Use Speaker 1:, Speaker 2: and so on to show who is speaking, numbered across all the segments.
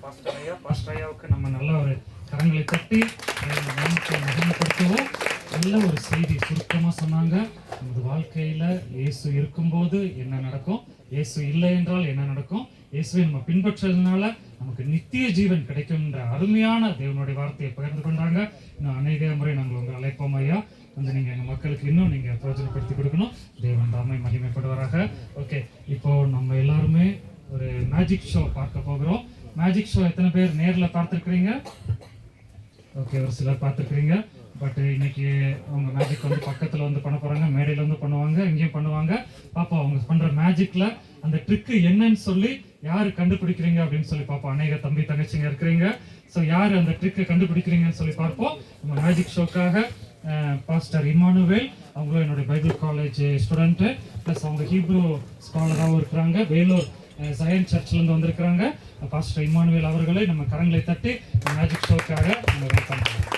Speaker 1: Pastor ஐயாவுக்கு நம்ம நல்ல ஒரு கரங்களை தட்டி மகிமைப்படுத்துவோம். நல்ல ஒரு செய்தி சுருக்கமாக சொன்னாங்க. நமது வாழ்க்கையில் இயேசு இருக்கும்போது என்ன நடக்கும், இயேசு இல்லை என்றால் என்ன நடக்கும், இயேசுவை நம்ம பின்பற்றதுனால நமக்கு நித்திய ஜீவன் கிடைக்கும்ன்ற அருமையான தேவனுடைய வார்த்தையை பகிர்ந்து கொண்டாங்க. இன்னும் அநேக முறை நாங்கள் உங்களை அழைப்போம் ஐயா. வந்து நீங்கள் எங்கள் மக்களுக்கு இன்னும் நீங்கள் பிரயோஜனப்படுத்தி கொடுக்கணும். தேவன் தாமை மகிமைப்படுவாராக. ஓகே, இப்போ நம்ம எல்லாருமே ஒரு மேஜிக் ஷோ பார்க்க போகிறோம். மேஜிக் ஷோ எத்தனை பேர் நேரில் பார்த்துருக்குறீங்க? ஓகே, ஒரு சிலர் பார்த்துருக்குறீங்க. பட் இன்னைக்கு அவங்க மேஜிக் வந்து பக்கத்தில் வந்து பண்ண போகிறாங்க, மேடையில் வந்து பண்ணுவாங்க, இங்கேயும் பண்ணுவாங்க. பாப்பா அவங்க பண்ணுற மேஜிக்கில் அந்த ட்ரிக்கு என்னன்னு சொல்லி யார் கண்டுபிடிக்கிறீங்க அப்படின்னு சொல்லி பார்ப்போம். அநேக தம்பி தங்கச்சிங்க இருக்கிறீங்க. ஸோ யார் அந்த ட்ரிக்கை கண்டுபிடிக்கிறீங்கன்னு சொல்லி பார்ப்போம். நம்ம மேஜிக் ஷோக்காக பாஸ்டர் இமானுவேல், அவங்களும் என்னுடைய பைபிள் காலேஜ் ஸ்டூடெண்ட்டு, ப்ளஸ் அவங்க ஹீப்ரூ ஸ்காலராகவும் இருக்கிறாங்க. வேலூர் சயன் சர்ச்லேருந்து வந்திருக்கிறாங்க. பாஸ்டர் இமானுவேல் அவர்களை நம்ம கரங்களை தட்டி மேஜிக் ஷோக்காக நம்ம வெல்கம் பண்ணுறோம்.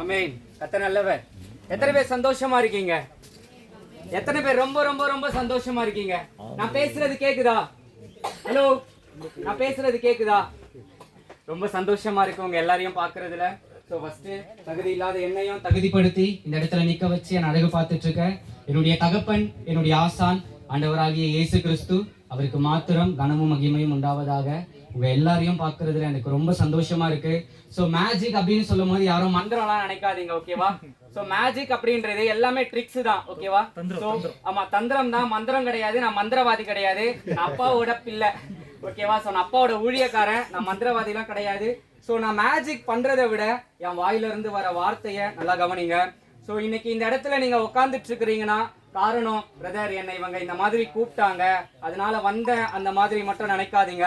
Speaker 2: ஆமென். கர்த்தர் நல்லவர். எத்தனை பேர் சந்தோஷமா இருக்கீங்க? எத்தனை பேர் ரொம்ப ரொம்ப ரொம்ப சந்தோஷமா இருக்கீங்க? நான் பேசுறது கேக்குதா? ஹலோ, நான் பேசுறது கேக்குதா? ரொம்ப சந்தோஷமா இருக்கு உங்க எல்லாரையும் பாக்குறதுல. ஸோ ஃபர்ஸ்ட் தகுதி இல்லாத என்னையும் தகுதிப்படுத்தி இந்த இடத்துல நிக்க வச்சு என் அழகு பார்த்துட்டு இருக்கேன் என்னுடைய தகப்பன், என்னுடைய ஆசான், ஆண்டவராகிய இயேசு கிறிஸ்து. அவருக்கு மாத்திரம் கனமும் மகிமையும் உண்டாவதாக. உங்க எல்லாரையும் பாக்குறதுல எனக்கு ரொம்ப சந்தோஷமா இருக்கு. ஸோ மேஜிக் அப்படின்னு சொல்லும் போது யாரும் மந்திரம்லாம் நினைக்காதீங்க, ஓகேவா? ஸோ மேஜிக் அப்படின்றது எல்லாமே ட்ரிக்ஸ் தான், ஓகேவா? ஆமா, தந்திரம் தான், மந்திரம் கிடையாது. நான் மந்திரவாதி கிடையாது, நான் அப்பாவோட பிள்ளை, ஓகேவா? ஸோ நான் அப்பாவோட ஊழியக்காரன், நான் மந்திரவாதிலாம் கிடையாது. ஸோ நான் மேஜிக் பண்றதை விட என் வாயில இருந்து வர வார்த்தையை நல்லா கவனிங்க. ஸோ இன்னைக்கு இந்த இடத்துல நீங்க உட்காந்துட்டு இருக்கிறீங்கன்னா காரணம், பிரதர் என்னை இவங்க இந்த மாதிரி கூப்பிட்டாங்க அதனால வந்தேன் அந்த மாதிரி மட்டும் நினைக்காதீங்க.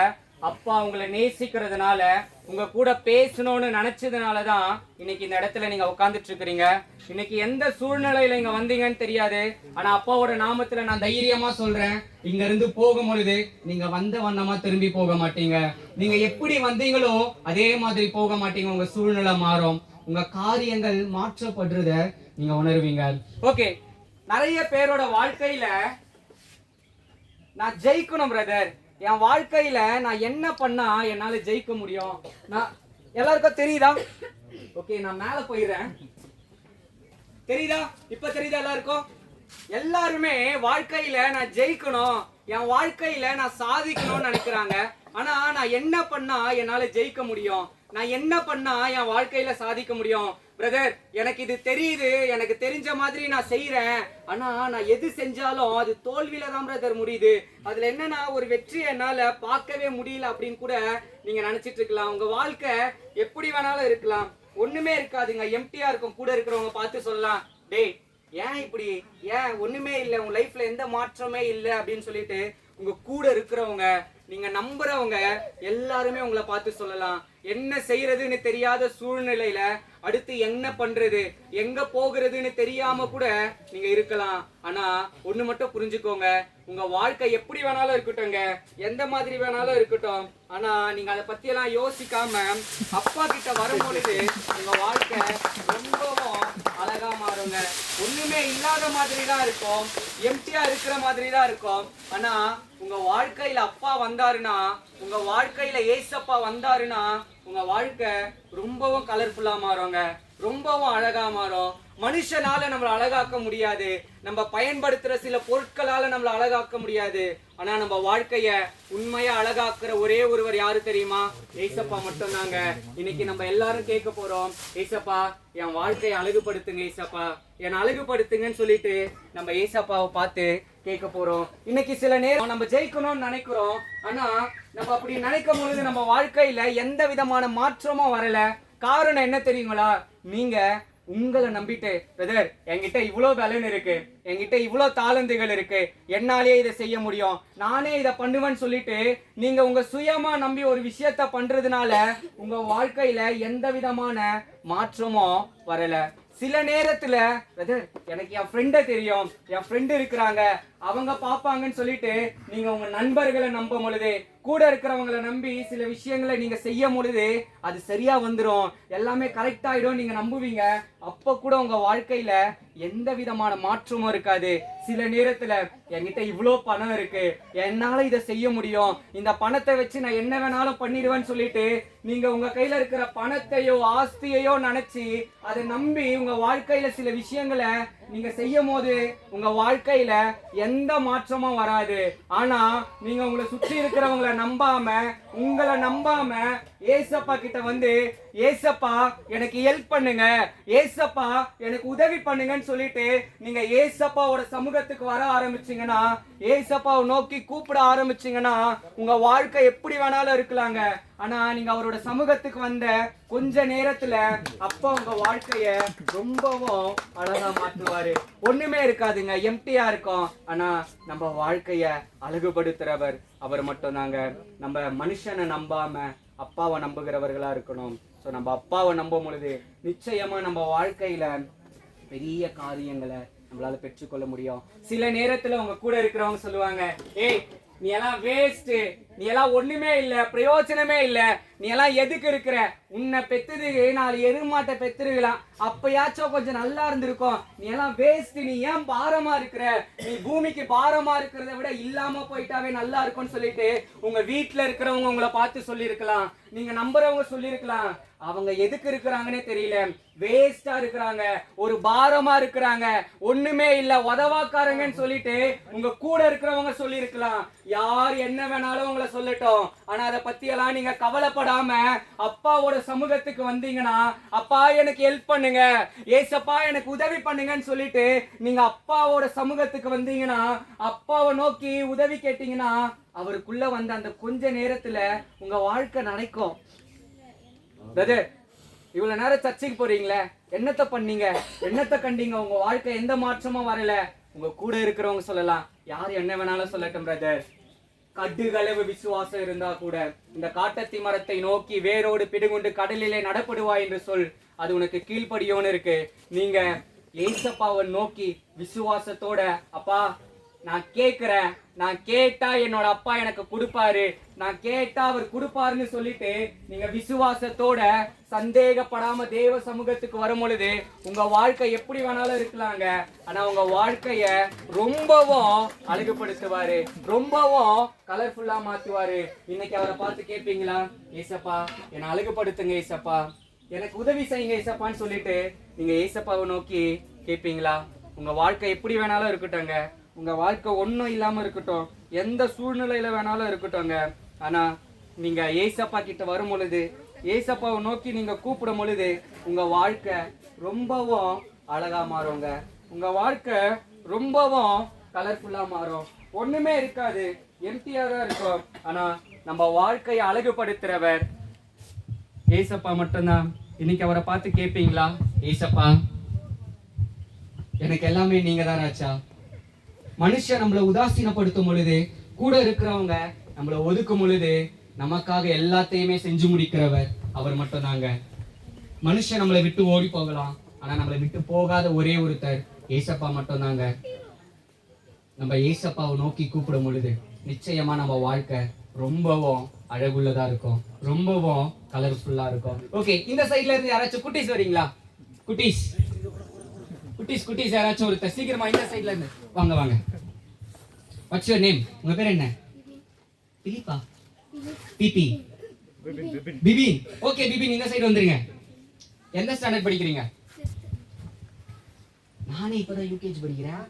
Speaker 2: அப்பா உங்களை நேசிக்கிறதுனால, உங்க கூட பேசணும்னு நினைச்சதுனால தான் இன்னைக்கு இந்த இடத்துல நீங்க உட்காந்துட்டு இருக்கிறீங்க. இன்னைக்கு எந்த சூழ்நிலையில இங்க வந்தீங்கன்னு தெரியாது. ஆனா அப்பாவோட நாமத்துல நான் தைரியமா சொல்றேன், இங்க இருந்து போகும் பொழுது நீங்க வந்த வண்ணமா திரும்பி போக மாட்டீங்க. நீங்க எப்படி வந்தீங்களோ அதே மாதிரி போக மாட்டீங்க. உங்க சூழ்நிலை மாறும், உங்க காரியங்கள் மாற்றப்படுறத நீங்க உணர்வீங்க. ஓகே, நிறைய பேரோட வாழ்க்கையில நான் ஜெயிக்கணும் பிரதர், என் வாழ்க்கையில நான் என்ன பண்ணா என்னால ஜெயிக்க முடியும், நான் எல்லாருக்கும் தெரியுதா? ஓகே, நான் மேல போயிடுறேன். தெரியுதா? இப்ப தெரியுதா எல்லாருக்கும்? எல்லாருமே வாழ்க்கையில நான் ஜெயிக்கணும், என் வாழ்க்கையில நான் சாதிக்கணும்னு நினைக்கிறாங்க. ஆனா நான் என்ன பண்ணா என்னால ஜெயிக்க முடியும், நான் என்ன பண்ணா என் வாழ்க்கையில சாதிக்க முடியும்? பிரதர் எனக்கு இது தெரியுது, எனக்கு தெரிஞ்ச மாதிரி நான் செய்யறேன், ஆனா நான் எது செஞ்சாலும் அது தோல்வியில தான் பிரதர் முடியுது. அதுல என்னன்னா ஒரு வெற்றியை என்னால பார்க்கவே முடியல அப்படின்னு கூட நீங்க நினைச்சிட்டு இருக்கலாம். உங்க வாழ்க்கை எப்படி வேணாலும் இருக்கலாம், ஒண்ணுமே இருக்காதுங்க, எம்டியா இருக்கும். கூட இருக்கிறவங்க பார்த்து சொல்லலாம், டேய் ஏன் இப்படி, ஏன் ஒண்ணுமே இல்லை, உங்க லைஃப்ல எந்த மாற்றமே இல்லை அப்படின்னு சொல்லிட்டு உங்க கூட இருக்கிறவங்க, நீங்க நம்புறவங்க எல்லாருமே உங்களை பார்த்து சொல்லலாம். என்ன செய்யறதுன்னு தெரியாத சூழ்நிலையில அடுத்து என்ன பண்றது, எங்க போகிறதுன்னு தெரியாம கூட நீங்க இருக்கலாம். ஆனா ஒண்ணு மட்டும் புரிஞ்சுக்கோங்க, உங்க வாழ்க்கை எப்படி வேணாலும் இருக்கட்டும்ங்க, எந்த மாதிரி வேணாலும் இருக்கட்டும், ஆனா நீங்க அதை பத்தி எல்லாம் யோசிக்காம அப்பா கிட்ட வரும்பொழுது உங்க வாழ்க்கை ரொம்பவும் அழகா மாறுங்க. ஒண்ணுமே இல்லாத மாதிரி தான் இருக்கும், எம்டியா இருக்கிற மாதிரி தான் இருக்கும். ஆனா உங்க வாழ்க்கையில அப்பா வந்தாருன்னா, உங்க வாழ்க்கையில ஏசப்பா வந்தாருன்னா உங்க வாழ்க்கை ரொம்பவும் கலர்ஃபுல்லா மாறுங்க, ரொம்பவும் அழகா மாறும். மனுஷனால நம்மளை அழகாக்க முடியாது, நம்ம பயன்படுத்துற சில பொருட்களால நம்மளை அழகாக்க முடியாது. ஆனா நம்ம வாழ்க்கைய உண்மையா அழகாக்குற ஒரே ஒருவர் யாரு தெரியுமா? ஏசப்பா மட்டும் தாங்க. இன்னைக்கு நம்ம எல்லாரும் கேட்க போறோம், ஏசப்பா என் வாழ்க்கையை அழகுபடுத்துங்க, ஏசப்பா என் அழகுபடுத்துங்கன்னு சொல்லிட்டு நம்ம ஏசப்பாவை பார்த்து கேட்க போறோம். இன்னைக்கு சில நேரம் நம்ம ஜெயிக்கணும்னு நினைக்கிறோம், ஆனா நம்ம அப்படி நினைக்கும் பொழுது நம்ம வாழ்க்கையில எந்த விதமான மாற்றமும் வரல. காரணம் என்ன தெரியுங்களா? நீங்க உங்களை நம்பிட்டு, பிரதர் என்கிட்ட இவ்வளோ பலன் இருக்கு, என்கிட்ட இவ்வளோ தாளந்துகள் இருக்கு, என்னாலேயே இதை செய்ய முடியும், நானே இதை பண்ணுவேன்னு சொல்லிட்டு நீங்க உங்க சுயமா நம்பி ஒரு விஷயத்த பண்றதுனால உங்க வாழ்க்கையில எந்த விதமான மாற்றமும் வரல. சில நேரத்துல பிரதர் எனக்கு என் ஃப்ரெண்டை தெரியும், என் ஃப்ரெண்டு இருக்கிறாங்க, அவங்க பாப்பாங்கன்னு சொல்லிட்டு நீங்க உங்க நண்பர்களை நம்பும் பொழுது, கூட இருக்கிறவங்களை நம்பி சில விஷயங்களை நீங்க செய்யும் பொழுது அது சரியா வந்துடும், எல்லாமே கரெக்ட் ஆயிடும் நீங்க நம்புவீங்க. அப்ப கூட உங்க வாழ்க்கையில எந்த விதமான மாற்றமும் இருக்காது. சில நேரத்துல என்கிட்ட இவ்வளோ பணம் இருக்கு, என்னால இதை செய்ய முடியும், இந்த பணத்தை வச்சு நான் என்ன வேணாலும் பண்ணிடுவேன்னு சொல்லிட்டு நீங்க உங்க கையில இருக்கிற பணத்தையோ ஆஸ்தியையோ நினைச்சு அதை நம்பி உங்க வாழ்க்கையில சில விஷயங்களை நீங்க செய்யும் போது உங்க வாழ்க்கையில எந்த மாற்றமும் வராது. ஆனா நீங்க உங்களை சுற்றி இருக்கிறவங்களை நம்பாம, உங்களை நம்பாம ஏசப்பா கிட்ட வந்து, ஏசப்பா எனக்கு ஹெல்ப் பண்ணுங்க, ஏசப்பா எனக்கு உதவி பண்ணுங்கன்னு சொல்லிட்டு நீங்க ஏசப்பாவோட சமூகத்துக்கு வர ஆரம்பிச்சீங்கன்னா, ஏசப்பாவை நோக்கி கூப்பிட ஆரம்பிச்சீங்கன்னா உங்க வாழ்க்கை எப்படி வேணாலும் இருக்கலாங்க. ஆனா நீங்க அவரோட சமூகத்துக்கு வந்த கொஞ்ச நேரத்துல அப்பா உங்க வாழ்க்கைய ரொம்பவும் அழகா மாற்றுவாரு. ஒண்ணுமே இருக்காதுங்க, எம்டியா இருக்கும். ஆனா நம்ம வாழ்க்கைய அழகுபடுத்துறவர் அவர் மட்டும் தாங்க. நம்ம மனுஷனை நம்பாம அப்பாவை நம்புகிறவர்களா இருக்கணும். ஸோ நம்ம அப்பாவை நம்பும் பொழுது நிச்சயமா நம்ம வாழ்க்கையில பெரிய காரியங்களை நம்மளால பெற்றுக்கொள்ள முடியும். சில நேரத்துல உங்க கூட இருக்கிறவங்க சொல்லுவாங்க, ஏய் நீ எல்லாம் வேஸ்ட், நீ எல்லாம் ஒண்ணுமே இல்ல, பிரயோஜனமே இல்ல, நீ எல்லாம் எதுக்கு இருக்கிற, உன்னை பெத்தது 4 எருமாட்டை பெத்துருக்கலாம், அப்பயாச்சும் கொஞ்சம் நல்லா இருந்திருக்கும், நீ எல்லாம் வேஸ்ட், நீ ஏன் பாரமா இருக்கிற, நீ பூமிக்கு பாரமா இருக்கிறத விட இல்லாம போயிட்டாவே நல்லா இருக்கும்னு சொல்லிட்டு உங்க வீட்டுல இருக்கிறவங்க உங்களை பார்த்து சொல்லியிருக்கலாம், நீங்க நம்புறவங்க சொல்லியிருக்கலாம். அவங்க எதுக்கு இருக்கிறாங்கன்னே தெரியல, வேஸ்டா இருக்கிறாங்க, ஒரு பாரமா இருக்கிறாங்க, ஒண்ணுமே இல்ல, உதவாக்காரங்கன்னு சொல்லிட்டு உங்க கூட இருக்கிறவங்க சொல்லியிருக்கலாம். யார் என்ன வேணாலும் உங்களை சொல்லட்டும், ஆனா அதை பத்தி எல்லாம் நீங்க கவலைப்படாம அப்பாவோட சமூகத்துக்கு வந்தீங்கன்னா, அப்பா எனக்கு ஹெல்ப் பண்ணுங்க, ஏசப்பா எனக்கு உதவி பண்ணுங்கன்னு சொல்லிட்டு நீங்க அப்பாவோட சமூகத்துக்கு வந்தீங்கன்னா, அப்பாவை நோக்கி உதவி கேட்டீங்கன்னா, அவருக்குள்ள வந்த அந்த கொஞ்ச நேரத்துல உங்க வாழ்க்கை நினைக்கும். பிரதர், இவ்வளவு நேரம் சர்ச்சைக்கு போறீங்களே, என்னத்தை பண்ணீங்க, என்னத்தை கண்டீங்க, உங்க வாழ்க்கை எந்த மாற்றமும் வரல. உங்க கூட இருக்கிறவங்க சொல்லலாம், யார் என்ன வேணாலும் சொல்லட்டும் பிரதர், கடுகளவு விசுவாசம் இருந்தா கூட இந்த காட்டத்தி மரத்தை நோக்கி வேரோடு பிடுங்குண்டு கடலிலே நடப்படுவாய் என்று சொல், அது உனக்கு கீழ்ப்படியோன்னு இருக்கு. நீங்க ஏசப்பாவை நோக்கி விசுவாசத்தோட, அப்பா நான் கேட்கிறேன், நான் கேட்டா என்னோட அப்பா எனக்கு கொடுப்பாரு, நான் கேட்டா அவர் கொடுப்பாருன்னு சொல்லிட்டு நீங்க விசுவாசத்தோட சந்தேகப்படாம தேவ சமூகத்துக்கு வரும் பொழுது உங்க வாழ்க்கை எப்படி வேணாலும் இருக்கலாங்க. ஆனா உங்க வாழ்க்கைய ரொம்பவும் அழகுபடுத்துவாரு, ரொம்பவும் கலர்ஃபுல்லா மாத்துவாரு. இன்னைக்கு அவரை பார்த்து கேட்பீங்களா, ஏசப்பா என்னை அழகுபடுத்துங்க, ஏசப்பா எனக்கு உதவி செய்யுங்க ஏசப்பான்னு சொல்லிட்டு நீங்க ஏசப்பாவை நோக்கி கேட்பீங்களா? உங்க வாழ்க்கை எப்படி வேணாலும் இருக்கட்டும்ங்க, உங்க வாழ்க்கை ஒன்றும் இல்லாம இருக்கட்டும், எந்த சூழ்நிலையில வேணாலும் இருக்கட்டும்ங்க. ஆனா நீங்க ஏசப்பா கிட்ட வரும் பொழுது, ஏசப்பாவை நோக்கி நீங்க கூப்பிடும் பொழுது உங்க வாழ்க்கை ரொம்பவும் அழகா மாறுங்க, உங்க வாழ்க்கை ரொம்பவும் கலர்ஃபுல்லா மாறும். ஒண்ணுமே இருக்காது, எம்டியா தான் இருக்கும். ஆனா நம்ம வாழ்க்கையை அழகுபடுத்துறவர் ஏசப்பா மட்டும்தான். இன்னைக்கு அவரை பார்த்து கேட்பீங்களா, ஏசப்பா எனக்கு எல்லாமே நீங்க தான் ராஜா. மனுஷன் நம்மளை உதாசீனப்படுத்தும் பொழுது, கூட இருக்கிறவங்க நம்மளை ஒதுக்கும் பொழுது நமக்காக எல்லாத்தையுமே செஞ்சு முடிக்கிறவர் அவர் மட்டும் தாங்க. மனுஷன் நம்மளை விட்டு ஓடி போகலாம், ஆனா நம்மளை விட்டு போகாத ஒரே ஒருத்தர் ஏசப்பா மட்டும் தாங்க. நம்ம ஏசப்பாவை நோக்கி கூப்பிடும் பொழுது நிச்சயமா நம்ம வாழ்க்கை ரொம்பவும் அழகுள்ளதா இருக்கும், ரொம்பவும் கலர்ஃபுல்லா இருக்கும். ஓகே, இந்த சைட்ல இருந்து யாராச்சும் குட்டீஸ் வரீங்களா? குட்டீஸ் குட்டீஸ் குட்டீஸ் யாராச்சும் ஒருத்தர் சீக்கிரமா இந்த சைட்ல இருந்து வாங்க வாங்க. What's your name? உங்க பேர் என்ன? பிலிப்பா? பிபி? பிபின். ஓகே பிபின், இந்த சைடு வந்துருங்க. எந்த ஸ்டாண்டர்ட் படிக்கிறீங்க? நானே இப்பதான் யூகேஜி படிக்கிறேன்.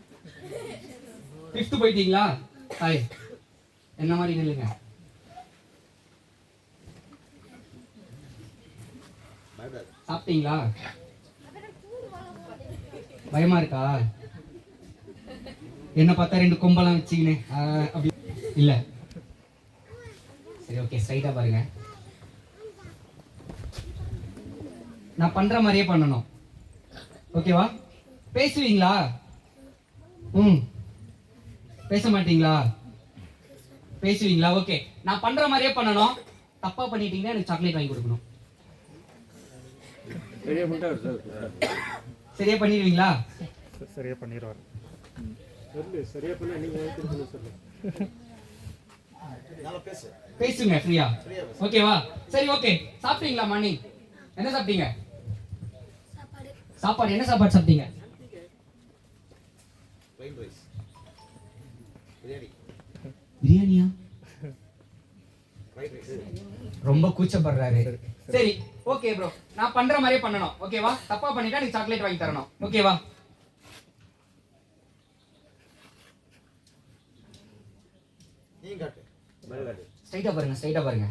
Speaker 2: 5th போயிட்டீங்களா? ஹாய், என்ன மாதிரி நில்லுங்க. சாப்பிட்டீங்களா? பயமா இருக்கா? என்ன பார்த்தா 2 கொம்பெல்லாம் வச்சுக்கினே அப்படி இல்ல? சரி ஓகே, ஸ்ட்ரைட்டா பாருங்க. நான் பண்ற மாதிரியே பண்ணணும், ஓகேவா? பேசுவீங்களா? பேச மாட்டீங்களா? பேசுவீங்களா? ஓகே, நான் பண்ற மாதிரியே பண்ணணும். தப்பா பண்ணிட்டீங்கன்னா எனக்கு சாக்லேட் வாங்கி கொடுக்கணும். சரியா பண்ணிடுவீங்களா?
Speaker 1: சரியா பண்ணிடுவார்.
Speaker 2: பேசுங்க ஃப்ரீயா. ஓகேவா? சரி ஓகே. சாப்பிட்டீங்களா மார்னிங்? என்ன சாப்பிட்டீங்க? சாப்பாடு. என்ன சாப்பாடு சாப்பிட்டீங்க? பிரியாணியா? ரொம்ப கூச்சப்படுறாரு. சரி ஓகே ப்ரோ, நான் பண்ற மாதிரியே பண்ணணும். ஓகேவா? தப்பா பண்ணிட்டா நீ சாக்லேட் வாங்கி தரணும். ஓகேவா? ஸ்ட்ரைட்டா பாருங்க, ஸ்ட்ரைட்டா பாருங்க.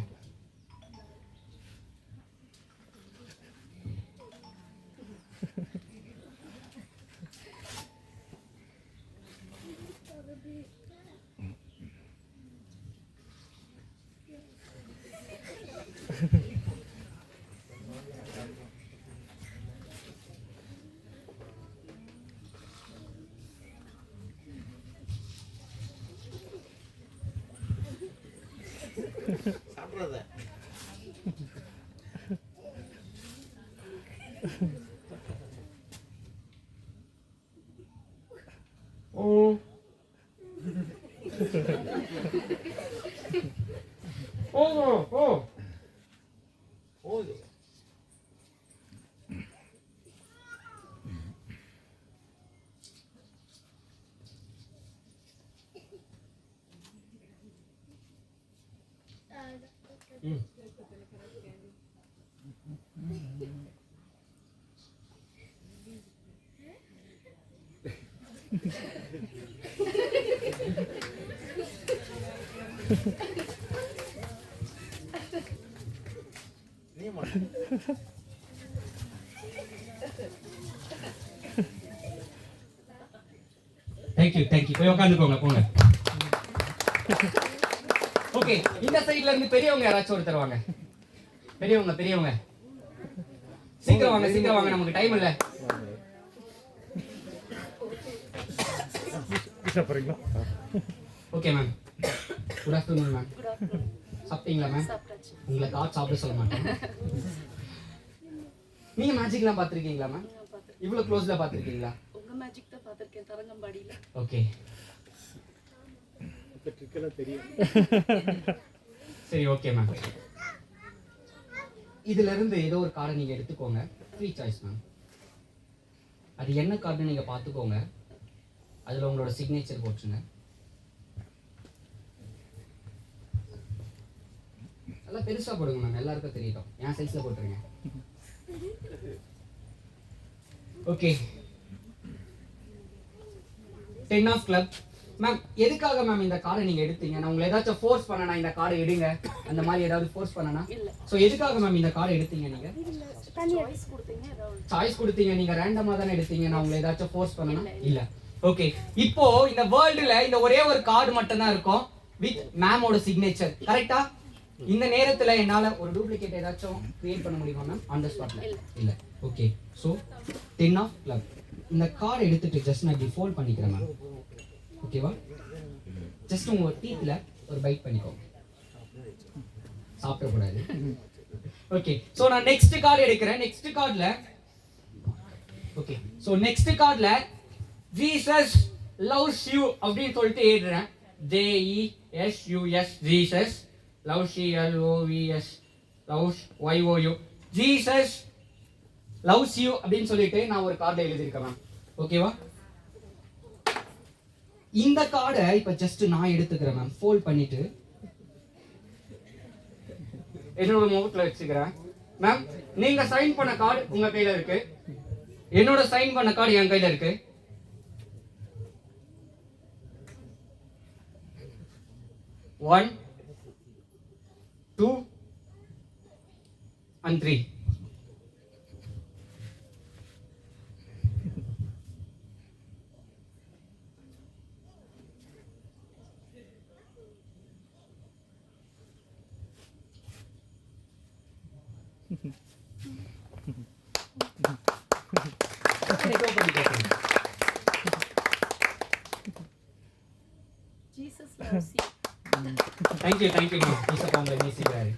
Speaker 2: ஓ ஓ ஓ தேங்க்யூ. போய் உட்காந்துக்கோங்க போங்க. ஓகே, இந்த சைடுல இருந்து பெரியவங்க யாராச்சும் ஒருத்தர் வாங்க. பெரியவங்க சீக்கிரம் வாங்க, நமக்கு டைம் இல்ல. Okay ma'am, good afternoon ma'am. சாப்பிட்டீங்களா மேம்? உங்களை காட் சாப்பிட சொல்ல மாட்டேன். நீங்க மேஜிக்லாம் பார்த்திருக்கீங்களா மேம்? இவ்வளவு க்ளோஸ்ல பார்த்திருக்கீங்களா?
Speaker 3: உங்க மேஜிக் தான் பார்த்திருக்கேன் தரங்கம்பாடியில.
Speaker 2: ஓகே சரி ஓகே மேம். இதுல இருந்து ஏதோ ஒரு கார்டை நீங்க எடுத்துக்கோங்க. Free choice ma'am. அது என்ன கார்டு நீங்க பார்த்துக்கோங்க. அதுல உங்களோட சிக்னேச்சர் போட்டுருங்க. நல்லா பெருசா போடுங்க மேம், எல்லாருக்கும் தெரியட்டும். என் சைஸ்ல போட்டுருங்க. Okay, 10 off club. மேம் எதுக்காக மேம் இந்த கார்டை நீங்க எடுத்தீங்க? நான் உங்களை ஏதாச்சும் ஃபோர்ஸ் பண்ணனா இந்த கார்டை எடுங்க அந்த மாதிரி ஏதாவது ஃபோர்ஸ் பண்ணனா?
Speaker 3: இல்ல.
Speaker 2: சோ எதுக்காக மேம் இந்த கார்டை எடுத்தீங்க நீங்க?
Speaker 3: சாய்ஸ் கொடுத்தீங்க ஏதாவது.
Speaker 2: சாய்ஸ் கொடுத்தீங்க, நீங்க ரேண்டமா தானே எடுத்தீங்க. நான் உங்களை ஏதாச்சும் ஃபோர்ஸ் பண்ணனா? இல்ல. ஓகே, இப்போ இந்த வேர்ல்டுல இந்த ஒரே ஒரு கார்டு மட்டும் தான் இருக்கும் வித் மேமோட சிக்னேச்சர். கரெக்ட்டா? இந்த நேரத்துல என்னால ஒரு டூப்ளிகேட் ஏதாச்சும் கிரியேட் பண்ண முடியுமா மேம் ஆன் தி ஸ்பாட்ல? இல்ல. Okay, so 10 off club. இந்த கார்டை எடுத்துட்டு ஜஸ்ட் நான் இப்படி ஃபோல்ட் பண்ணிக்கிறேன் மேம். ஓகேவா? ஜஸ்ட் உங்க டீத்ல ஒரு பைட் பண்ணிக்கோங்க. சாப்பிட கூடாது. ஓகே, சோ நான் நெக்ஸ்ட் கார்டு எடுக்கிறேன். நெக்ஸ்ட் கார்டுல ஓகே, சோ நெக்ஸ்ட் கார்டுல ஜீசஸ் லவ்ஸ் யூ அப்படின்னு சொல்லிட்டு எழுதுறேன். JESUS Jesus loves LOVS loves YOU Jesus loves you அப்படின்னு சொல்லிட்டு நான் ஒரு கார்டுல எழுதியிருக்கேன் மேம். ஓகேவா? இந்த கார்டை இப்ப ஜஸ்ட் நான் எடுத்துக்கிறேன் மேம். ஃபோல்ட் பண்ணிட்டு என்னோட முகத்துல வச்சுக்கிறேன் மேம். நீங்க சைன் பண்ண கார்டு உங்க கையில இருக்கு, என்னோட சைன் பண்ண கார்டு என் கையில இருக்கு. One, 2 and 3.
Speaker 3: Jesus loves you.
Speaker 2: Thank you ma'am.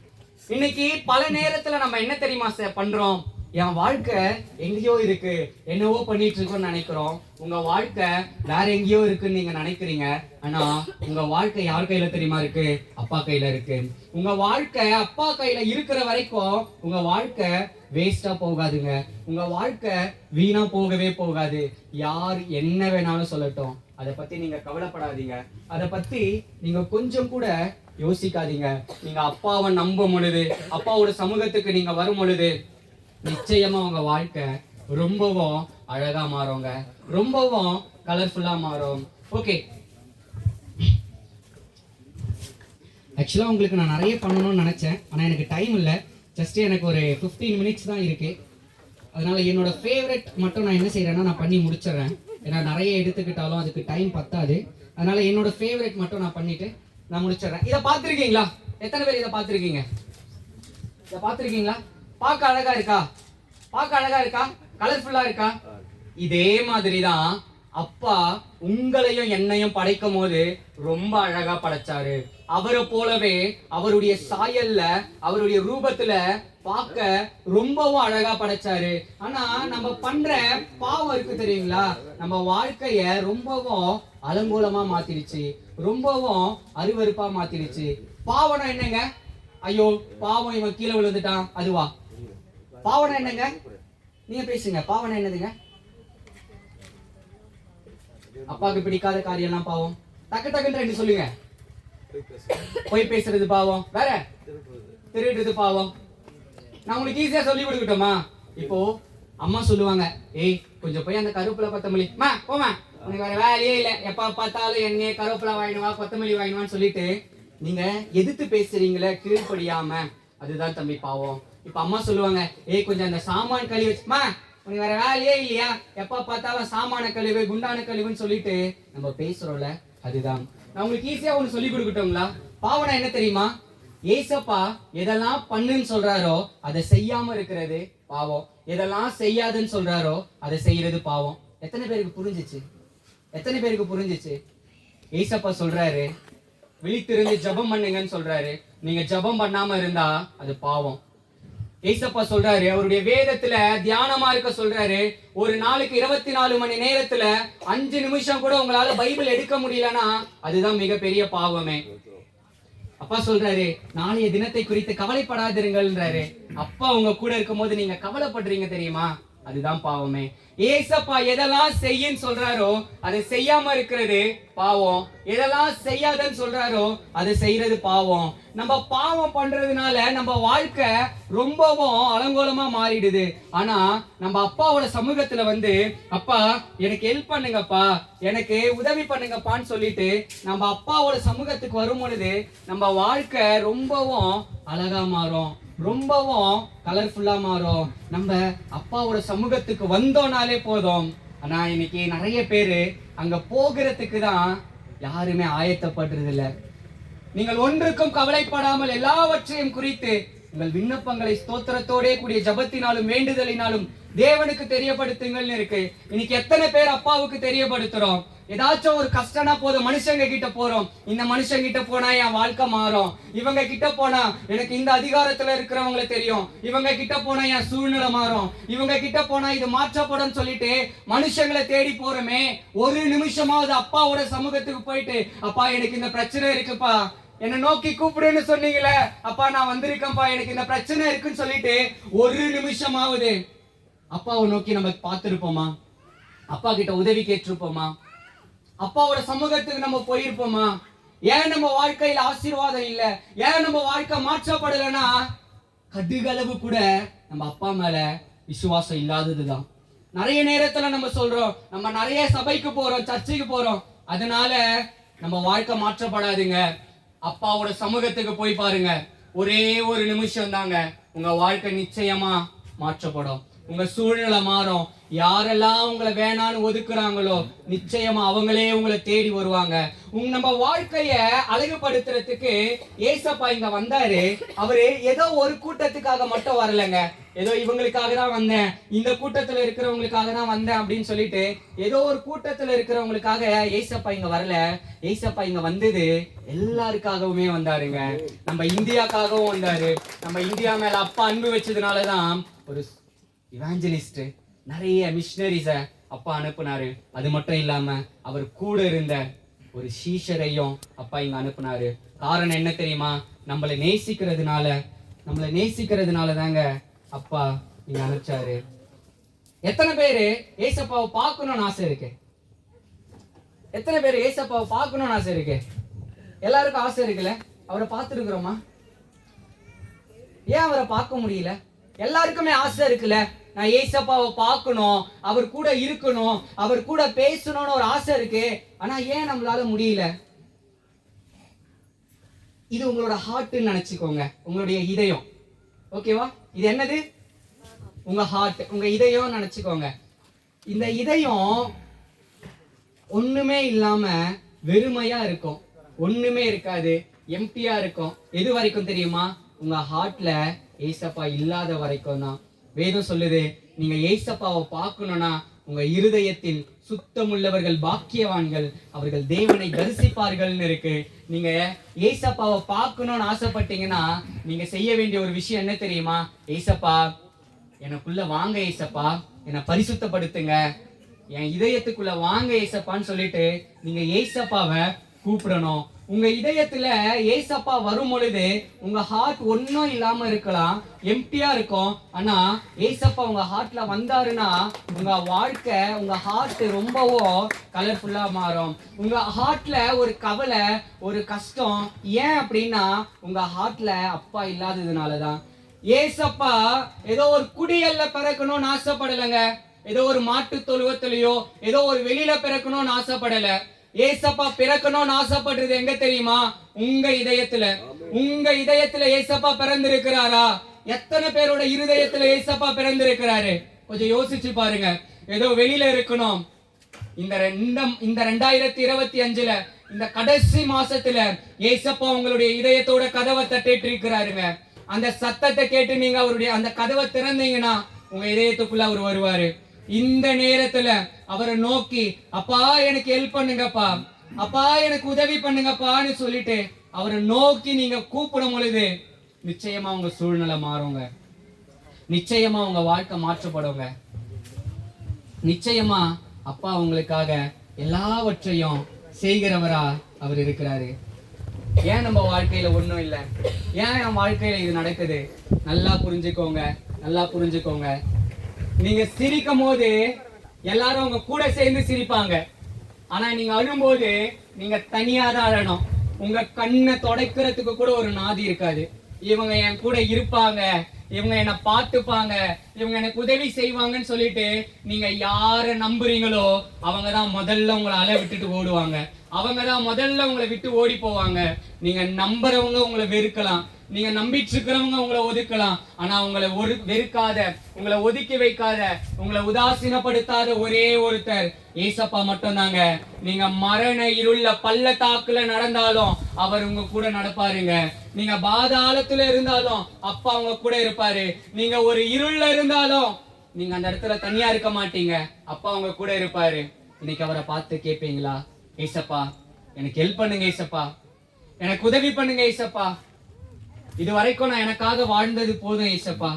Speaker 2: இன்னைக்கு பல நேரத்துல நம்ம என்ன தெரியுமா பண்றோம்? என் வாழ்க்கை எங்கேயோ இருக்கு, என்னவோ பண்ணிட்டு இருக்கோம்னு நினைக்கிறோம். உங்க வாழ்க்கை வேற எங்கேயோ இருக்குன்னு நீங்க நினைக்கிறீங்க. ஆனா உங்க வாழ்க்கை யார் கையில தெரியுமா இருக்கு? அப்பா கையில இருக்கு. உங்க வாழ்க்கை அப்பா கையில இருக்கிற வரைக்கும் உங்க வாழ்க்கை வேஸ்டா போகாதுங்க. உங்க வாழ்க்கை வீணா போகவே போகாது. யார் என்ன வேணாலும் சொல்லட்டும், அதை பத்தி நீங்க கவலைப்படாதீங்க. அதை பத்தி நீங்க கொஞ்சம் கூட யோசிக்காதீங்க. நீங்க அப்பாவை நம்பும் பொழுது, அப்பாவோட சமூகத்துக்கு நீங்க வரும் பொழுது நிச்சயமா உங்க வாழ்க்கை ரொம்பவும் அழகா மாறுங்க, ரொம்பவும் கலர்ஃபுல்லா மாறும். ஓகே, ஆக்சுவலா உங்களுக்கு நான் நிறைய பண்ணணும்னு நினைச்சேன், ஆனா எனக்கு டைம் இல்லை. ஜஸ்ட் எனக்கு ஒரு 15 மினிட்ஸ் தான் இருக்கு. அதனால என்னோட ஃபேவரட் மட்டும் நான் என்ன செய்யறேன்னா நான் பண்ணி முடிச்சிடறேன். ஏன்னா நிறைய எடுத்துக்கிட்டாலும் அதுக்கு டைம் பத்தாது. அதனால என்னோட ஃபேவரட் மட்டும் நான் பண்ணிட்டு நான் முடிச்சிடறேன். இதை பார்த்துருக்கீங்களா? எத்தனை பேர் இதை பார்த்துருக்கீங்க? இதை பார்த்துருக்கீங்களா? பார்க்க அழகா இருக்கா? பார்க்க அழகா இருக்கா? கலர்ஃபுல்லா இருக்கா? இதே மாதிரி தான் அப்பா உங்களையும் என்னையும் படைக்கும் போது ரொம்ப அழகா படைச்சாரு. அவரை போலவே அவருடைய சாயல்ல, அவருடைய ரூபத்துல பார்க்க ரொம்பவும் அழகா படைச்சாரு. ஆனா நம்ம பண்ற பாவம் இருக்கு தெரியுங்களா, நம்ம வாழ்க்கைய ரொம்பவும் அலங்கோலமா மாத்திருச்சு, ரொம்பவும் அருவருப்பா மாத்திருச்சு. பாவம்னா என்னங்க? ஐயோ பாவம், இவன் கீழே விழுந்துட்டான், அதுவா? பாவம்னா என்னங்க? நீங்க பேசுங்க. பாவம்னா என்னதுங்க? அப்பாவுக்கு பிடிக்காத காரியம் எல்லாம் பாவம். டக்கு டக்குன்னு ரெண்டு சொல்லுங்க. போய் பேசுறது பாவம், வேற திருடுறது பாவம். நான் உங்களுக்கு ஈஸியா சொல்லி கொடுக்கட்டுமா? இப்போ அம்மா சொல்லுவாங்க, ஏய் கொஞ்சம் போய் அந்த கருவேப்பிலை கொத்தமல்லி போமா, உனக்கு வேற வேலையே இல்லை, எப்ப பார்த்தாலும் எண்ணெய் கருவேப்பிலை வாங்கினுவா கொத்தமல்லி வாங்கினுவான்னு சொல்லிட்டு நீங்க எதிர்த்து பேசுறீங்களே கீழ்படியாம, அதுதான் தம்பி பாவம். இப்ப அம்மா சொல்லுவாங்க, ஏய் கொஞ்சம் அந்த சாமான் கழுவி வச்சுமா, உனக்கு வேற வேலையே இல்லையா, எப்ப பார்த்தாலும் சாமான கழிவு குண்டான கழிவுன்னு சொல்லிட்டு நம்ம பேசுறோம்ல, அதுதான். நான் உங்களுக்கு ஈஸியா ஒண்ணு சொல்லி கொடுக்கட்டுங்களா? பாவனா என்ன தெரியுமா? ஏசப்பா எதெல்லாம் பண்ணுன்னு சொல்றாரோ அதை செய்யாம இருக்கிறது பாவம், எதெல்லாம் செய்யாதுன்னு சொல்றாரோ அதை செய்யறது பாவம். எத்தனை பேருக்கு புரிஞ்சிச்சு? எத்தனை பேருக்கு புரிஞ்சிச்சு? ஏசப்பா சொல்றாரு விழித்திருந்து ஜெபம் பண்ணுங்கன்னு சொல்றாரு. நீங்க ஜெபம் பண்ணாம இருந்தா அது பாவம். ஏசப்பா சொல்றாரு, அவருடைய வேதத்துல தியானமா இருக்க சொல்றாரு. ஒரு நாளுக்கு 24 மணி நேரத்துல 5 நிமிஷம் கூட உங்களால பைபிள் எடுக்க முடியலன்னா அதுதான் மிகப்பெரிய பாவமே. அப்பா சொல்றாரு, நாளைய தினத்தை குறித்து கவலைப்படாதிருங்கள்ன்றாரு. அப்பா உங்க கூட இருக்கும் போது நீங்க கவலைப்படுறீங்க தெரியுமா, அதுதான் பாவமே. ஏசப்பா எதெல்லாம் செய்யன்னு சொல்றாரோ அதை செய்யாம இருக்கிறது பாவம், எதெல்லாம் செய்யாதன்னு சொல்றாரோ அதை செய்யறது பாவம். நம்ம பாவம் பண்றதுனால நம்ம வாழ்க்கை ரொம்பவும் அலங்கோலமா மாறிடுது. ஆனா நம்ம அப்பாவோட சமூகத்துல வந்து, அப்பா எனக்கு ஹெல்ப் பண்ணுங்கப்பா, எனக்கு உதவி பண்ணுங்கப்பான்னு சொல்லிட்டு நம்ம அப்பாவோட சமூகத்துக்கு வரும் பொழுது நம்ம வாழ்க்கை ரொம்பவும் அழகா மாறும், ரொம்பவும் கலர்ஃபுல்லா மாறும். நம்ம அப்பாவோட சமூகத்துக்கு வந்தோம்னாலே போதும். ஆனா இன்னைக்கு நிறைய பேரு அங்க போகிறதுக்கு தான் யாருமே ஆயத்தப்படுறது இல்ல. நீங்கள் ஒன்றுக்கும் கவலைப்படாமல் எல்லாவற்றையும் குறித்து உங்கள் விண்ணப்பங்களை ஸ்தோத்திரத்தோடே கூடிய ஜபத்தினாலும் வேண்டுதலினாலும் தேவனுக்கு தெரியப்படுத்துங்கள்னு இருக்கு. இன்னைக்கு எத்தனை பேர் அப்பாவுக்கு தெரியப்படுத்துறோம்? ஏதாச்சும் ஒரு கஷ்டம்னா போதும் மனுஷங்க கிட்ட போறோம், இந்த மனுஷங்க கிட்ட போனா என் வாழ்க்கை மாறும், இவங்க கிட்ட போனா எனக்கு இந்த அதிகாரத்துல இருக்கிறவங்களை தெரியும், இவங்க கிட்ட போனா என் சூழ்நிலை மாறும், இவங்க கிட்ட போனா இது மாற்றப்படும் சொல்லிட்டு மனுஷங்களை தேடி போறோமே. ஒரு நிமிஷமாவது அப்பாவோட சமூகத்துக்கு போயிட்டு, அப்பா எனக்கு இந்த பிரச்சனை இருக்குப்பா, என்னை நோக்கி கூப்பிடுன்னு சொன்னீங்களே, அப்பா நான் வந்திருக்கேன்ப்பா, எனக்கு இந்த பிரச்சனை இருக்குன்னு சொல்லிட்டு ஒரு நிமிஷமாவது அப்பாவை நோக்கி நம்ம பார்த்திருப்போமா? அப்பா கிட்ட உதவி கேட்டிருப்போமா? அப்பாவோட சமூகத்துக்கு நம்ம போயிருப்போமா? ஏன் நம்ம வாழ்க்கையில ஆசீர்வாதம் இல்ல, ஏன் நம்ம வாழ்க்கை மாற்றப்படலைன்னா கடுகளவு கூட நம்ம அப்பா மேல விசுவாசம் இல்லாததுதான். நிறைய நேரத்துல நம்ம சொல்றோம், நம்ம நிறைய சபைக்கு போறோம், சர்ச்சைக்கு போறோம், அதனால நம்ம வாழ்க்கை மாற்றப்படாதுங்க. அப்பாவோட சமூகத்துக்கு போய் பாருங்க, ஒரே ஒரு நிமிஷம் தாங்க உங்க வாழ்க்கை நிச்சயமா மாற்றப்படும், உங்க சூழ்நிலை மாறும். யாரெல்லாம் உங்களை வேணான்னு ஒதுக்குறாங்களோ நிச்சயமா அவங்களே உங்களை தேடி வருவாங்க. நம்ம வாழ்க்கைய அழகுபடுத்துறதுக்கு ஏசப்பா இங்க வந்தாரு. அவரு ஏதோ ஒரு கூட்டத்துக்காக மட்டும் வரலங்க, ஏதோ இவங்களுக்காக தான் வந்தேன், இந்த கூட்டத்துல இருக்கிறவங்களுக்காக தான் வந்தேன் அப்படின்னு சொல்லிட்டு ஏதோ ஒரு கூட்டத்துல இருக்கிறவங்களுக்காக ஏசப்பா இங்க வரல. ஏசப்பா இங்க வந்தது எல்லாருக்காகவுமே வந்தாருங்க. நம்ம இந்தியாக்காகவும் வந்தாரு. நம்ம இந்தியா மேல அப்பா அன்பு வச்சதுனாலதான் ஒரு இவாஞ்சலிஸ்ட், நிறைய மிஷினரிஸை அப்பா அனுப்புனாரு. அது மட்டும் இல்லாம அவர் கூட இருந்த ஒரு சீஷரையும் அப்பா இங்க அனுப்புனாரு. காரணம் என்ன தெரியுமா? நம்மளை நேசிக்கிறதுனால தாங்க அப்பா இங்க அனுப்பிச்சாரு. எத்தனை பேரு ஏசப்பாவை பார்க்கணும்னு ஆசை இருக்கு? எத்தனை பேர் ஏசப்பாவை பார்க்கணும்னு ஆசை இருக்கு? எல்லாருக்கும் ஆசை இருக்குல்ல? அவரை பார்த்துருக்குறோமா? ஏன் அவரை பார்க்க முடியல? எல்லாருக்குமே ஆசை இருக்குல்ல, நான் ஏசப்பாவை பார்க்கணும், அவர் கூட இருக்கணும், அவர் கூட பேசணும்னு ஒரு ஆசை இருக்கு. ஆனா ஏன் நம்மளால முடியல? இது உங்களோட ஹார்ட்னு நினைச்சுக்கோங்க, உங்களுடைய இதயம். ஓகேவா? இது என்னது? உங்க ஹார்ட், உங்க இதயம் நினைச்சுக்கோங்க. இந்த இதயம் ஒண்ணுமே இல்லாம வெறுமையா இருக்கும், ஒண்ணுமே இருக்காது, எம்டியா இருக்கும். எது வரைக்கும் தெரியுமா? உங்க ஹார்ட்ல ஏசப்பா இல்லாத வரைக்கும் தான். வேதம் சொல்லுது, நீங்க ஏசப்பாவை பார்க்கணும்னா உங்க இருதயத்தில் சுத்தமுள்ளவர்கள் பாக்கியவான்கள், அவர்கள் தேவனை தரிசிப்பார்கள்னு இருக்கு. நீங்க ஏசப்பாவை பார்க்கணும்னு ஆசைப்பட்டீங்கன்னா நீங்க செய்ய வேண்டிய ஒரு விஷயம் என்ன தெரியுமா? ஏசப்பா எனக்குள்ள வாங்க, ஏசப்பா என்னை பரிசுத்தப்படுத்துங்க, என் இதயத்துக்குள்ள வாங்க ஏசப்பான்னு சொல்லிட்டு நீங்க ஏசப்பாவை கூப்பிடணும். உங்க இதயத்துல ஏசப்பா வரும் பொழுது உங்க ஹார்ட் ஒன்னும் இல்லாம இருக்கலாம், எம்டியா இருக்கும். ஆனா ஏசப்பா உங்க ஹார்ட்ல வந்தாருன்னா உங்க வாழ்க்கை, உங்க ஹார்ட் ரொம்பவும் கலர்ஃபுல்லா மாறும். உங்க ஹார்ட்ல ஒரு கவலை, ஒரு கஷ்டம், ஏன் அப்படின்னா உங்க ஹார்ட்ல அப்பா இல்லாததுனாலதான். ஏசப்பா ஏதோ ஒரு குடியல்ல பிறக்கணும்னு ஆசைப்படலைங்க, ஏதோ ஒரு மாட்டு தொழுவத்திலேயோ ஏதோ ஒரு வெளியில பிறக்கணும்னு ஆசைப்படல. ஏசப்பா பிறக்கணும்னு ஆசைப்படுறது எங்க தெரியுமா? உங்க இதயத்துல. உங்க இதயத்துல ஏசப்பா பிறந்திருக்கிறாரா? எத்தனை பேரோட இருதயத்துல ஏசப்பா பிறந்திருக்கிறாரு? கொஞ்சம் யோசிச்சு பாருங்க. ஏதோ வெளியில இருக்கணும். இந்த 2025ல இந்த கடைசி மாசத்துல ஏசப்பா உங்களுடைய இதயத்தோட கதவை தட்டிட்டு இருக்கிறாருங்க. அந்த சத்தத்தை கேட்டு நீங்க அவருடைய அந்த கதவை திறந்தீங்கன்னா உங்க இதயத்துக்குள்ள அவர் வருவாரு. இந்த நேரத்துல அவரை நோக்கி, அப்பா எனக்கு ஹெல்ப் பண்ணுங்கப்பா, அப்பா எனக்கு உதவி பண்ணுங்கப்பான்னு சொல்லிட்டு அவரை நோக்கி நீங்க கூப்பிடும் பொழுது நிச்சயமா உங்க சூழ்நிலை மாறுங்க, நிச்சயமா உங்க வாழ்க்கை மாற்றப்படுங்க. நிச்சயமா அப்பா உங்களுக்காக எல்லாவற்றையும் செய்கிறவரா அவர் இருக்கிறாரு. ஏன் நம்ம வாழ்க்கையில ஒண்ணும் இல்லை? ஏன் என் வாழ்க்கையில இது நடக்குது? நல்லா புரிஞ்சுக்கோங்க, நல்லா புரிஞ்சுக்கோங்க. நீங்க சிரிக்கும் போது எல்லாரும் உங்க கூட சேர்ந்து சிரிப்பாங்க. ஆனா நீங்க அழும்போது நீங்க தனியா தான் அழணும். உங்க கண்ணை துடைக்கிறதுக்கு கூட ஒரு நாதி இருக்காது. இவங்க என் கூட இருப்பாங்க, இவங்க என்ன பார்த்துப்பாங்க, இவங்க எனக்கு உதவி செய்வாங்கன்னு சொல்லிட்டு நீங்க யார நம்புறீங்களோ அவங்க தான் முதல்ல உங்களை அலை விட்டுட்டு ஓடுவாங்க, அவங்க தான் முதல்ல உங்களை விட்டு ஓடி போவாங்க. நீங்க நம்புறவங்க உங்களை வெறுக்கலாம், நீங்க நம்பிட்டு இருக்கிறவங்க உங்களை ஒதுக்கலாம். ஆனா உங்களை வெறுக்காத, உங்களை ஒதுக்கி வைக்காத, உங்களை உதாசீனப்படுத்தாத ஒரே ஒருத்தர் ஏசப்பா மட்டும் தாங்க. நீங்க மரண இருள பள்ளத்தாக்குல நடந்தாலும் அவர் உங்க கூட நடப்பாருங்க. நீங்க பாதாளத்துல இருந்தாலும் அப்பா உங்க கூட இருப்பாரு. நீங்க ஒரு இருள்ல இருந்தாலும் நீங்க அந்த இடத்துல தனியா இருக்க மாட்டீங்க, அப்பா உங்க கூட இருப்பாரு. இன்னைக்கு அவரை பார்த்து கேட்பீங்களா? ஏசப்பா எனக்கு ஹெல்ப் பண்ணுங்க, ஏசப்பா எனக்கு உதவி பண்ணுங்க, ஏசப்பா இது வரைக்கும் நான் எனக்காக வாழ்ந்தது போதும், ஏசப்பா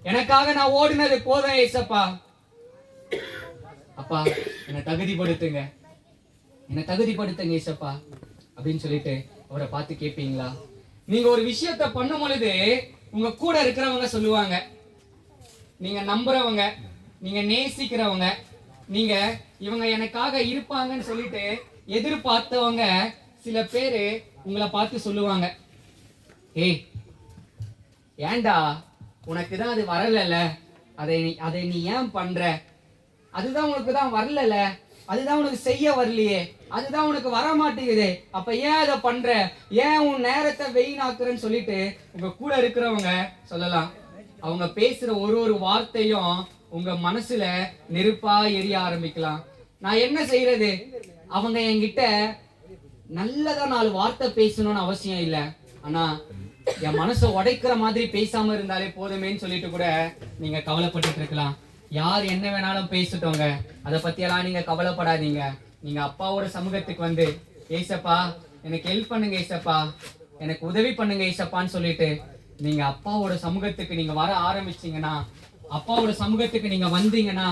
Speaker 2: எனக்காக நான் ஓடினது போதும், ஏசப்பா அப்பா என்னை தகுதிப்படுத்துங்க, என்னை தகுதிப்படுத்துங்க ஏசப்பா அப்படின்னு சொல்லிட்டு அவரை பார்த்து கேட்பீங்களா? நீங்க ஒரு விஷயத்த பண்ணும் பொழுது உங்க கூட இருக்கிறவங்க சொல்லுவாங்க, நீங்க நம்புறவங்க, நீங்க நேசிக்கிறவங்க, நீங்க இவங்க எனக்காக இருப்பாங்கன்னு சொல்லிட்டு எதிர்பார்த்தவங்க சில பேரு உங்களை பார்த்து சொல்லுவாங்க, ஏய் ஏண்டா உனக்கு தான் அது வரலல்ல, அதை நீ ஏன் பண்ற? அதுதான் உனக்கு தான் வரலல்ல, அதுதான் உனக்கு செய்ய வரலையே, அதுதான் உனக்கு வர மாட்டேங்குது, அப்ப ஏன் அதை பண்ற? ஏன் உன் நேரத்தை வீணாக்குறன்னு சொல்லிட்டு உங்க கூட இருக்கிறவங்க சொல்லலாம். அவங்க பேசுற ஒரு வார்த்தையும் உங்க மனசுல நெருப்பா எரிய ஆரம்பிக்கலாம். நான் என்ன செய்யறது? அவங்க என்கிட்ட நல்லதா 4 வார்த்தை பேசணும்னு அவசியம் இல்லை, ஆனா என் மனசை உடைக்கிற மாதிரி பேசாம இருந்தாலே போதுமேன்னு சொல்லிட்டு கூட நீங்க கவலைப்பட்டு இருக்கலாம். யார் என்ன வேணாலும் பேசிட்டோங்க, அதை பத்தியெல்லாம் நீங்க கவலைப்படாதீங்க. நீங்க அப்பாவோட சமூகத்துக்கு வந்து, ஏசப்பா எனக்கு ஹெல்ப் பண்ணுங்க, ஏசப்பா எனக்கு உதவி பண்ணுங்க ஏசப்பான்னு சொல்லிட்டு நீங்க அப்பாவோட சமூகத்துக்கு நீங்க வர ஆரம்பிச்சீங்கன்னா அப்பாவோட சமூகத்துக்கு நீங்க வந்தீங்கன்னா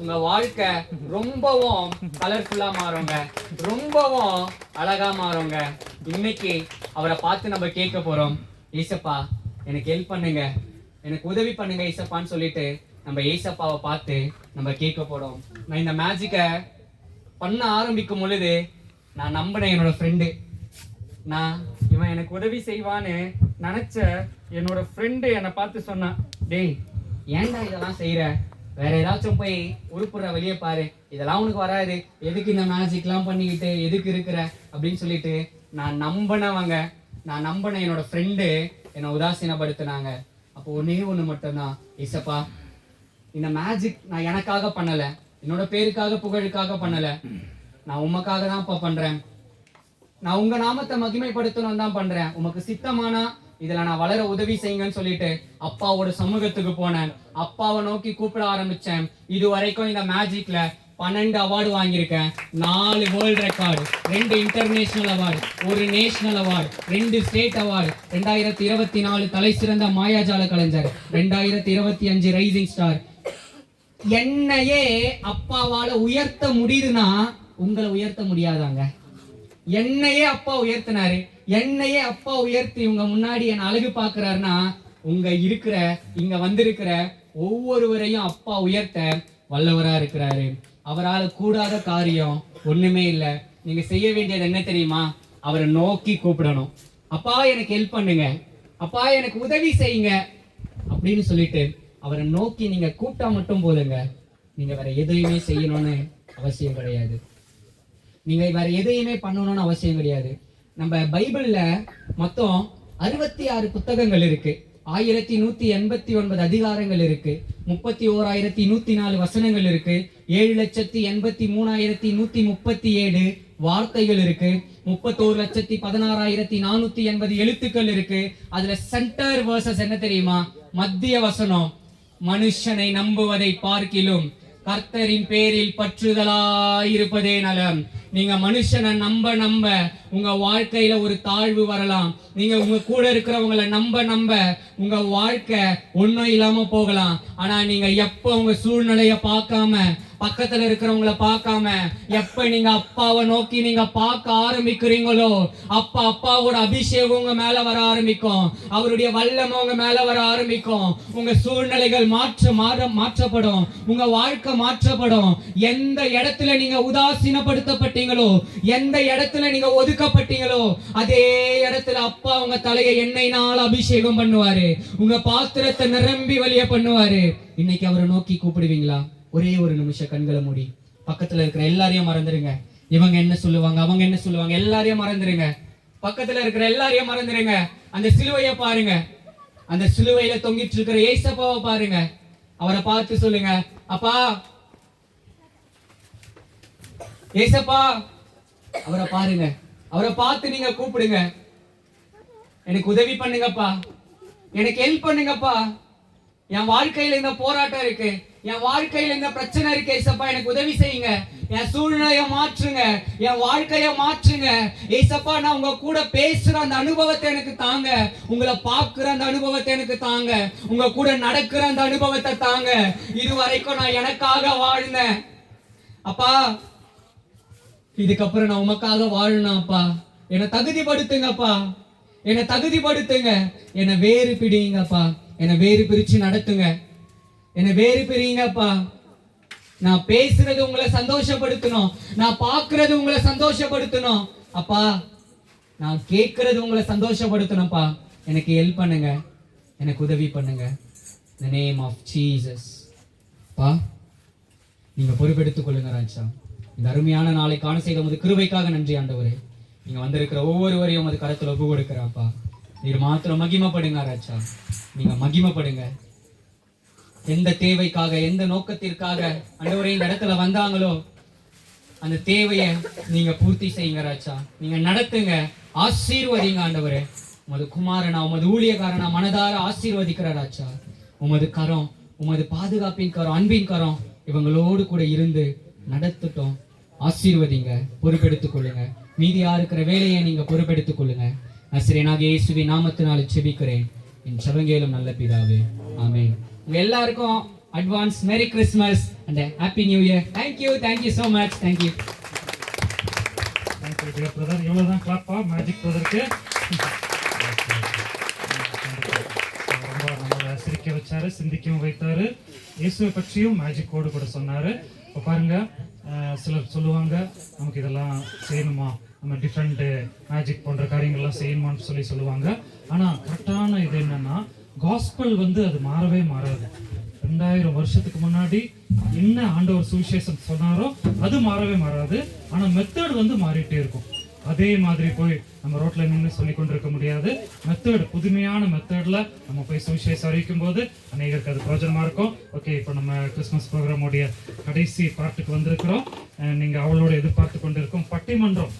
Speaker 2: உங்க வாழ்க்கை ரொம்பவும் கலர்ஃபுல்லா மாறுங்க, ரொம்பவும் அழகா மாறுங்க. இன்னைக்கு அவரை பார்த்து நம்ம கேட்க போறோம், ஏசப்பா எனக்கு ஹெல்ப் பண்ணுங்க, எனக்கு உதவி பண்ணுங்க ஏசப்பான்னு சொல்லிட்டு நம்ம ஏசப்பாவை பார்த்து நம்ம கேட்க போறோம். நான் இந்த மேஜிக்கை பண்ண ஆரம்பிக்கும் பொழுது நான் நம்பினேன் என்னோட ஃப்ரெண்டு, நான் இவன் எனக்கு உதவி செய்வான்னு நினைச்ச என்னோட ஃப்ரெண்டு என்னை பார்த்து சொன்னான், டேய் ஏன்டா இதெல்லாம் செய்யற, வேற ஏதாச்சும் போய் உருப்புற வெளியே பாரு, இதெல்லாம் உனக்கு வராது, எதுக்கு இந்த மேஜிக்லாம் பண்ணிக்கிட்டு எதுக்கு இருக்கிற அப்படின்னு சொல்லிட்டு நான் நம்பின என்னோட ஃப்ரெண்டு என்னை உதாசீனப்படுத்தினாங்க. அப்போ ஒன்னே ஒன்று மட்டும்தான், ஏசப்பா இந்த மேஜிக் நான் எனக்காக பண்ணல, என்னோட பேருக்காக புகழுக்காக பண்ணல, நான் உமக்காக தான் இப்ப பண்றேன், நான் உங்க நாமத்தை மகிமைப்படுத்தணும் தான் பண்றேன், உமக்கு சித்தமானா இதுல நான் வளர உதவி செய்யுங்கன்னு சொல்லிட்டு அப்பாவோட சமூகத்துக்கு போனேன். அப்பாவை நோக்கி கூப்பிட ஆரம்பிச்சேன். இது வரைக்கும் இந்த மேஜிக்ல 12 அவார்டு வாங்கியிருக்கேன், 4 world record, 2 international award, 1 national award, 2 state award, 2024 தலை சிறந்த மாயாஜால கலைஞர், 2025 ரைசிங் ஸ்டார். என்னையே அப்பாவால உயர்த்த முடியுதுன்னா உங்களை உயர்த்த முடியாதாங்க. என்னையே அப்பா உயர்த்தினாரு, என்னையே அப்பா உயர்த்தி உங்க முன்னாடி என் அழகு பாக்குறாருன்னா இங்க வந்திருக்கிற ஒவ்வொருவரையும் அப்பா உயர்த்த வல்லவரா இருக்கிறாரு. அவரால் கூடாத காரியம் ஒண்ணுமே இல்லை. நீங்க செய்ய வேண்டியது என்ன தெரியுமா? அவரை நோக்கி கூப்பிடணும். அப்பா எனக்கு ஹெல்ப் பண்ணுங்க, அப்பா எனக்கு உதவி செய்யுங்க அப்படின்னு சொல்லிட்டு அவரை நோக்கி நீங்க கூப்பிட்டா மட்டும் போதுங்க. நீங்க வேற எதையுமே செய்யணும்னு அவசியம் கிடையாது, நீங்க வேற எதையுமே பண்ணணும்னு அவசியம் கிடையாது. நம்ம பைபிள்ல மொத்தம் 66 புத்தகங்கள் இருக்கு, 1189 அதிகாரங்கள் இருக்கு, 31,104 வசனங்கள் இருக்கு, 7,83,137 வார்த்தைகள் இருக்கு, 31,16,480 எழுத்துக்கள் இருக்கு. அதுல சென்டர் வேர்சஸ் என்ன தெரியுமா? மத்திய வசனம், மனுஷனை நம்புவதை பார்க்கிலும் கர்த்தரின் பேரில் பற்றுதலாயிருப்பதே நலம். நீங்க மனுஷனை நம்ப உங்க வாழ்க்கையில ஒரு தாழ்வு வரலாம். நீங்க உங்க கூட இருக்கிறவங்களை நம்ப உங்க வாழ்க்கை ஒன்றும் இல்லாம போகலாம். ஆனா நீங்க எப்ப உங்க சூழ்நிலைய பார்க்காம, பக்கத்துல இருக்கிறவங்கள பார்க்காம, எப்ப நீங்க அப்பாவை நோக்கி நீங்க பார்க்க ஆரம்பிக்கிறீங்களோ அப்பாவோட அபிஷேகம் உங்க மேல வர ஆரம்பிக்கும், அவருடைய வல்லமை உங்க மேல வர ஆரம்பிக்கும். உங்க சூழ்நிலைகள் மாற்றப்படும், உங்க வாழ்க்கை மாற்றப்படும். எந்த இடத்துல நீங்க உதாசீனப்படுத்தப்பட்டீங்களோ, எந்த இடத்துல நீங்க ஒதுக்கப்பட்டீங்களோ, அதே இடத்துல அப்பா உங்க தலையை எண்ணெயினால் அபிஷேகம் பண்ணுவாரு, உங்க பாத்திரத்தை நிரம்பி வழிய பண்ணுவாரு. இன்னைக்கு அவரை நோக்கி கூப்பிடுவீங்களா? ஒரே ஒரு நிமிஷம் கண்களை மூடி பக்கத்துல இருக்கிற எல்லாரையும் மறந்துருங்க. இவங்க என்ன சொல்லுவாங்க, அவங்க என்ன சொல்லுவாங்க, எல்லாரையும் மறந்துருங்க. பக்கத்துல இருக்கிற எல்லாரையும் மறந்துருங்க. அந்த சிலுவையை பாருங்க, அந்த சிலுவையில தொங்கிட்டு இருக்கிற ஏசப்பாவை பாருங்க. அவரை பார்த்து சொல்லுங்க, அப்பா ஏசப்பா. அவரை பாருங்க, அவரை பார்த்து நீங்க கூப்பிடுங்க, எனக்கு உதவி பண்ணுங்கப்பா, எனக்கு ஹெல்ப் பண்ணுங்கப்பா, என் வாழ்க்கையில இந்த போராட்டம் இருக்கு, என் வாழ்க்கையில இந்த பிரச்சனை இருக்கு ஏசப்பா, எனக்கு உதவி செய்யுங்க, என் சூழ்நிலையை மாற்றுங்க, என் வாழ்க்கையை மாற்றுங்க ஏசப்பா. நான் உங்க கூட பேசுற அந்த அனுபவத்தை எனக்கு தாங்க, உங்களை பார்க்கிற அந்த அனுபவத்தை எனக்கு தாங்க, உங்க கூட நடக்கிற அந்த அனுபவத்தை தாங்க. இதுவரைக்கும் நான் எனக்காக வாழ்ந்தேன் அப்பா, இதுக்கப்புறம் நான் உமக்காக வாழணும் அப்பா. என்னை தகுதிப்படுத்துங்கப்பா, என்னை தகுதிப்படுத்துங்க, என்னை வேறு பிடிங்கப்பா, என்னை வேறு பிரிச்சு நடத்துங்க, என்னை வேறு பிரிங்கப்பா. நான் பேசுறது உங்களை சந்தோஷப்படுத்தணும், நான் பார்க்கறது உங்களை சந்தோஷப்படுத்தணும் அப்பா, நான் கேட்கறது உங்களை சந்தோஷப்படுத்தணும்ப்பா. எனக்கு ஹெல்ப் பண்ணுங்க, எனக்கு உதவி பண்ணுங்க. In the name of Jesus. பா நீங்க பொறுப்பெடுத்துக் கொள்ளுங்க ராஜா. இந்த அருமையான நாளை காண செய்த உமது கிருபைக்காக நன்றி ஆண்டவரே. நீங்க வந்திருக்கிற ஒவ்வொருவரையும் உமது கரத்துல ஒப்பு கொடுக்கிறாப்பா. நீர் மாத்திரம் மகிமைப்படுங்க ராஜா, நீங்க மகிமைப்படுங்க. எந்த தேவைக்காக, எந்த நோக்கத்திற்காக ஆண்டவரே இந்த இடத்துல வந்தாங்களோ அந்த தேவையை நீங்க பூர்த்தி செய்யுங்க ராஜா. நீங்க நடத்துங்க, ஆசீர்வதிங்க ஆண்டவரே. உமது குமாரனா, உமது ஊழியக்காரனா மனதார ஆசீர்வதிக்கிற ராஜா. உமது கரம், உமது பாதுகாப்பின் கரம், அன்பின் கரம் இவங்களோடு கூட இருந்து நடத்துட்டோம். ஆசீர்வதிங்க, பொறுப்பெடுத்துக் கொள்ளுங்க. மீதியா இருக்கிற வேலையை நீங்க பொறுப்பெடுத்துக் கொள்ளுங்க. நசரேயனாகிய இயேசுவின் நாமத்தினால செபிக்கிறேன் என் ஜெபங்கேளும் நல்ல பிதாவே, ஆமென். உங்க எல்லாருக்கும்
Speaker 4: advance Merry Christmas and a Happy New Year. Thank you so much. Thank you.
Speaker 1: Thank you dear brother. இவ்வளோதான் கிளாப்பா மேஜிக் பிரதருக்கு. ரொம்ப நம்மளை சிரிக்க வச்சாரு, சிந்திக்கவும் வைத்தாரு. இயேசுவை பற்றியும் மேஜிக் கோடு கூட சொன்னாரு. இப்போ பாருங்க, சிலர் சொல்லுவாங்க நமக்கு இதெல்லாம் செய்யணுமா, நம்ம டிஃப்ரெண்ட் மேஜிக் போன்ற காரியங்கள்லாம் செய்யணுமான்னு சொல்லுவாங்க. ஆனால் கரெக்டான இது என்னன்னா, காஸ்பல் வந்து அது மாறவே மாறாது. 2000 வருஷத்துக்கு முன்னாடி என்ன ஆண்டவர் சுவிசேஷம் சொன்னாரோ அது மாறவே மாறாது. ஆனா மெத்தட் வந்து மாறிட்டே இருக்கும். அதே மாதிரி போய் நம்ம ரோட்ல நின்று சொல்லி கொண்டிருக்க முடியாது. மெத்தட், புதுமையான மெத்தட்ல நம்ம போய் சுவிசேஷம் அறிவிக்கும் போது அநேகருக்கு அது பிரயோஜனமா இருக்கும். ஓகே, இப்போ நம்ம கிறிஸ்மஸ் ப்ரோக்ராமுடைய கடைசி பார்ட்டுக்கு வந்திருக்கிறோம். நீங்க அவளோட எதிர்பார்த்து கொண்டிருக்கோம் பட்டிமன்றம்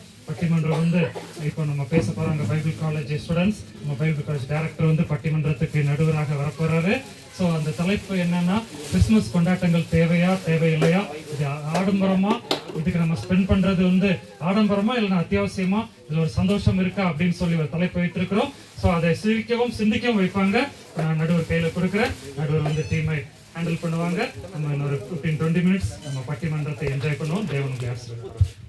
Speaker 1: வந்து இப்போ நம்ம பேச போறாங்க. பைபிள் காலேஜ் ஸ்டூடெண்ட்ஸ், நம்ம பைபிள் காலேஜ் டைரக்டர் வந்து பட்டிமன்றத்துக்கு நடுவராக வரப்போறாரு. ஸோ அந்த தலைப்பு என்னன்னா, கிறிஸ்துமஸ் கொண்டாட்டங்கள் தேவையா தேவையில்லையா, இது ஆடம்பரமா, இதுக்கு நம்ம ஸ்பெண்ட் பண்றது வந்து ஆடம்பரமா இல்லைன்னா அத்தியாவசியமா, இதுல ஒரு சந்தோஷம் இருக்கா அப்படின்னு சொல்லி ஒரு தலைப்பு வைத்திருக்கிறோம். ஸோ அதை சிரிக்கவும் சிந்திக்கவும் வைப்பாங்க. நான் நடுவர் கையில கொடுக்குறேன். நடுவர் வந்து டீமை ஹேண்டில் பண்ணுவாங்க. நம்ம இன்னொரு 15-20 மினிட்ஸ் நம்ம பட்டிமன்றத்தை என்ஜாய் பண்ணுவோம். தேவனுக்கு ஆசீர்வாதம்.